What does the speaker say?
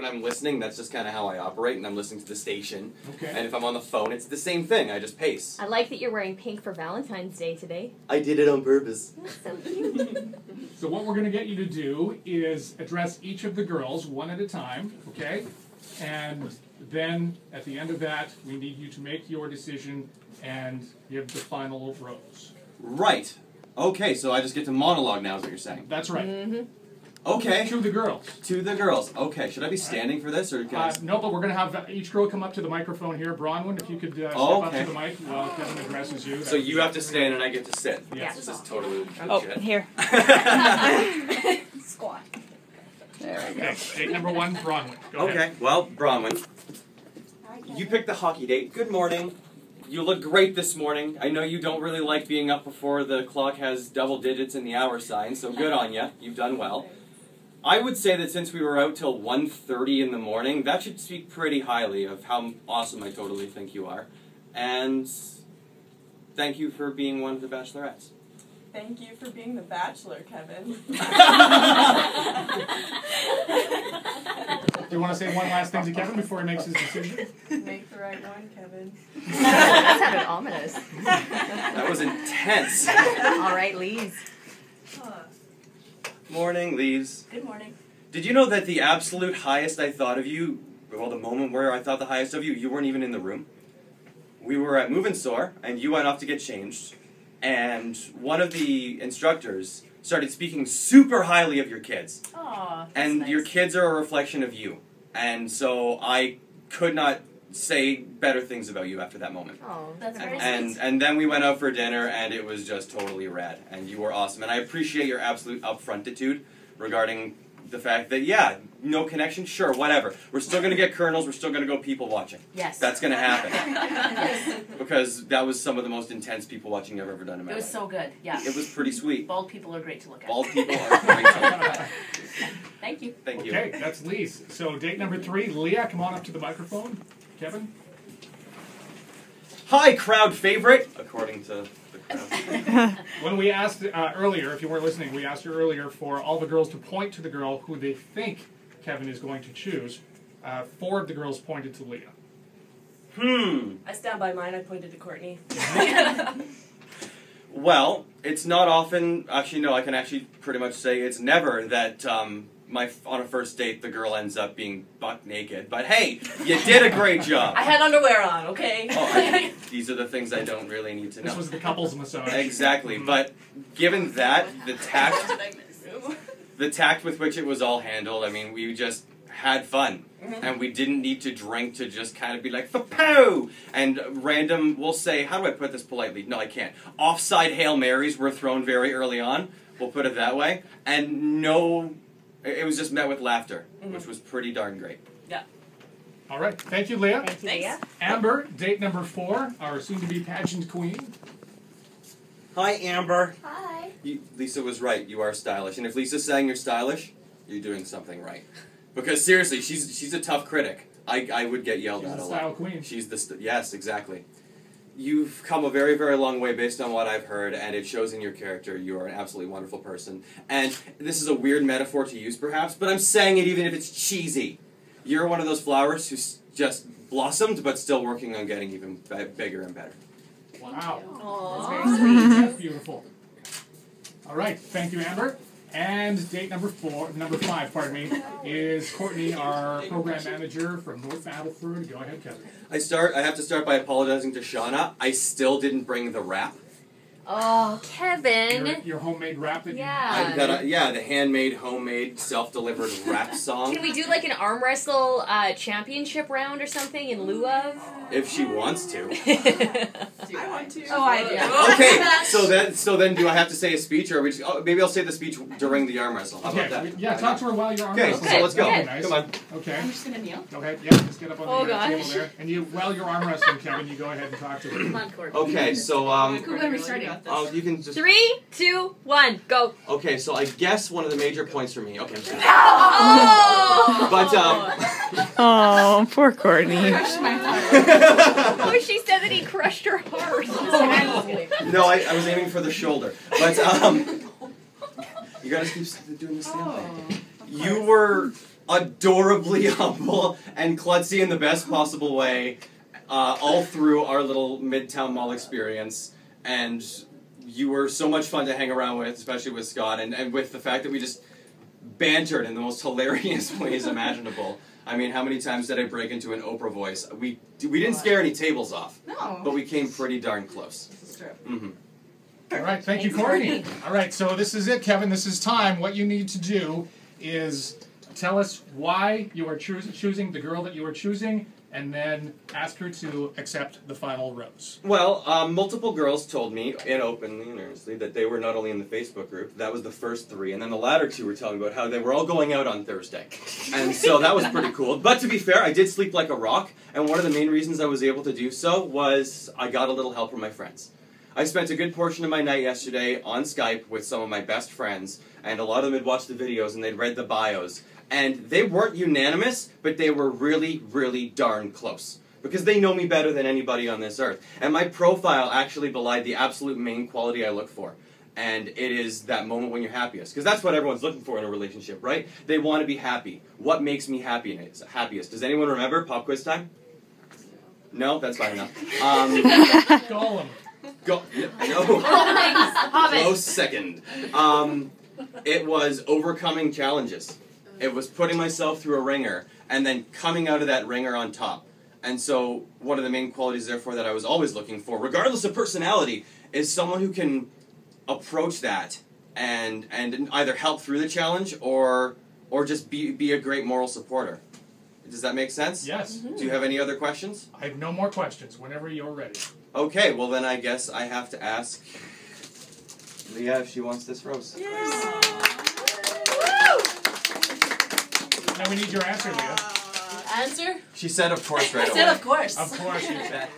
when I'm listening, that's just kind of how I operate, and I'm listening to the station. Okay. And if I'm on the phone, it's the same thing. I just pace. I like that you're wearing pink for Valentine's Day today. I did it on purpose. That's so cute. So what we're going to get you to do is address each of the girls one at a time, okay? And then at the end of that, we need you to make your decision and give the final rose. Right. Okay, so I just get to monologue now is what you're saying. That's right. Mm-hmm. Okay. To the girls. To the girls. Okay, should I be standing for this, or can I... No, but we're going to have each girl come up to the microphone here. Bronwyn, if you could step up to the mic while Kevin addresses you. So you have to stand and I get to sit? Yes. This is totally legit. Here. Squat. There we go. Okay, date number 1, Bronwyn. Go Okay, ahead. well, Bronwyn, you picked the hockey date. Good morning. You look great this morning. I know you don't really like being up before the clock has double digits in the hour sign, so good on you. You've done well. I would say that since we were out till 1:30 in the morning, that should speak pretty highly of how awesome I totally think you are. And thank you for being one of the Bachelorettes. Thank you for being the Bachelor, Kevin. Do you want to say one last thing to Kevin before he makes his decision? Make the right one, Kevin. That sounded ominous. That was intense. All right, Lise. Morning, Lise. Good morning. Did you know that the absolute highest I thought of you, well, the moment where I thought the highest of you, you weren't even in the room? We were at Move and Soar, and you went off to get changed, and one of the instructors started speaking super highly of your kids. Aw, And nice. your kids are a reflection of you. And so I could not say better things about you after that moment. Oh, That's very And then we went out for dinner, and it was just totally rad. And you were awesome. And I appreciate your absolute upfrontitude regarding the fact that, yeah, no connection, sure, whatever. We're still going to get kernels. We're still going to go people watching. Yes. That's going to happen. Yes. Because that was some of the most intense people watching I've ever done in my It was life. so good, yeah. It was pretty sweet. Bald people are great to look at. Bald people are great to look at. Thank you. Thank you. Okay, that's Lise. So date number 3, Leah, come on up to the microphone. Kevin? Hi, crowd favorite, according to the crowd. When we asked earlier, if you weren't listening, we asked you earlier for all the girls to point to the girl who they think Kevin is going to choose. 4 of the girls pointed to Leah. I stand by mine. I pointed to Courtney. Well, it's not often, actually no, I can actually pretty much say it's never that on a first date the girl ends up being buck naked. But hey, you did a great job. I had underwear on, okay? These are the things I don't really need to know. This was the couples massage. Exactly, but given that, the tact with which it was all handled, I mean, we just had fun. And we didn't need to drink to just kind of be like, "Fa-poo!" And random, we'll say, how do I put this politely? No, I can't. Offside Hail Marys were thrown very early on, we'll put it that way. And no, it was just met with laughter, which was pretty darn great. Yeah. All right, thank you, Leah. Thank you, Thanks. Leah. Amber, date number 4, our soon-to-be pageant queen. Hi, Amber. Hi. Lisa was right, you are stylish. And if Lisa's saying you're stylish, you're doing something right. Because seriously, she's a tough critic. I would get yelled She's at the a style lot. queen. She's the yes, exactly. You've come a very, very long way based on what I've heard, and it shows in your character. You are an absolutely wonderful person. And this is a weird metaphor to use, perhaps, but I'm saying it even if it's cheesy. You're one of those flowers who's just blossomed, but still working on getting even bigger and better. Wow. That's very sweet. That's beautiful. All right, thank you, Amber. And date number 5, pardon me, is Courtney, our program manager from North Battleford. Go ahead, Kevin. I have to start by apologizing to Shauna. I still didn't bring the wrap. Oh, Kevin. Your homemade rap that Yeah. The handmade, homemade, self-delivered rap song. Can we do like an arm wrestle championship round or something in lieu of? If she wants to. I want to. Oh, I do. Okay, so then do I have to say a speech, or are we just, maybe I'll say the speech during the arm wrestle. How about Okay, that? yeah, talk to her while you're on Okay, wrestling. so let's go. That'd be nice. Come on. Okay. I'm just gonna kneel. Go ahead. Yeah, just get up on the gosh. table there. And you, while you're arm wrestling, Kevin, you go ahead and talk to her. Come on, Courtney. Okay, so When are we starting? oh, you can just. 3, 2, 1, go. Okay, so I guess one of the major points for me. Okay, I'm sorry. Oh! But Oh, poor Courtney. Oh, she said that he crushed her heart. no, I was aiming for the shoulder. But you gotta keep doing this damn thing. You were adorably humble and klutzy in the best possible way, all through our little Midtown Mall experience. And you were so much fun to hang around with, especially with Scott, and with the fact that we just bantered in the most hilarious ways imaginable. I mean, how many times did I break into an Oprah voice? We didn't scare any tables off, No. but we came pretty darn close. This is true. Mm-hmm. All right, thank you, Courtney. All right, so this is it, Kevin. This is time. What you need to do is tell us why you are choosing the girl that you are choosing, and then ask her to accept the final rose. Well, multiple girls told me, and openly and earnestly, that they were not only in the Facebook group. That was the first 3, and then the latter 2 were telling me about how they were all going out on Thursday. And so that was pretty cool. But to be fair, I did sleep like a rock, and one of the main reasons I was able to do so was I got a little help from my friends. I spent a good portion of my night yesterday on Skype with some of my best friends, and a lot of them had watched the videos and they'd read the bios. And they weren't unanimous, but they were really, really darn close. Because they know me better than anybody on this earth. And my profile actually belied the absolute main quality I look for. And it is that moment when you're happiest. Because that's what everyone's looking for in a relationship, right? They want to be happy. What makes me happiest? Does anyone remember? Pop quiz time? No? That's fine enough. Gollum. No. Close second. It was overcoming challenges. It was putting myself through a ringer and then coming out of that ringer on top. And so one of the main qualities, therefore, that I was always looking for, regardless of personality, is someone who can approach that and either help through the challenge or just be a great moral supporter. Does that make sense? Yes. Do you have any other questions? I have no more questions. Whenever you're ready. Okay, well then I guess I have to ask Leah if she wants this rose. Now we need your answer, Leah. Answer? She said of course right I away. said of course. Of course you said.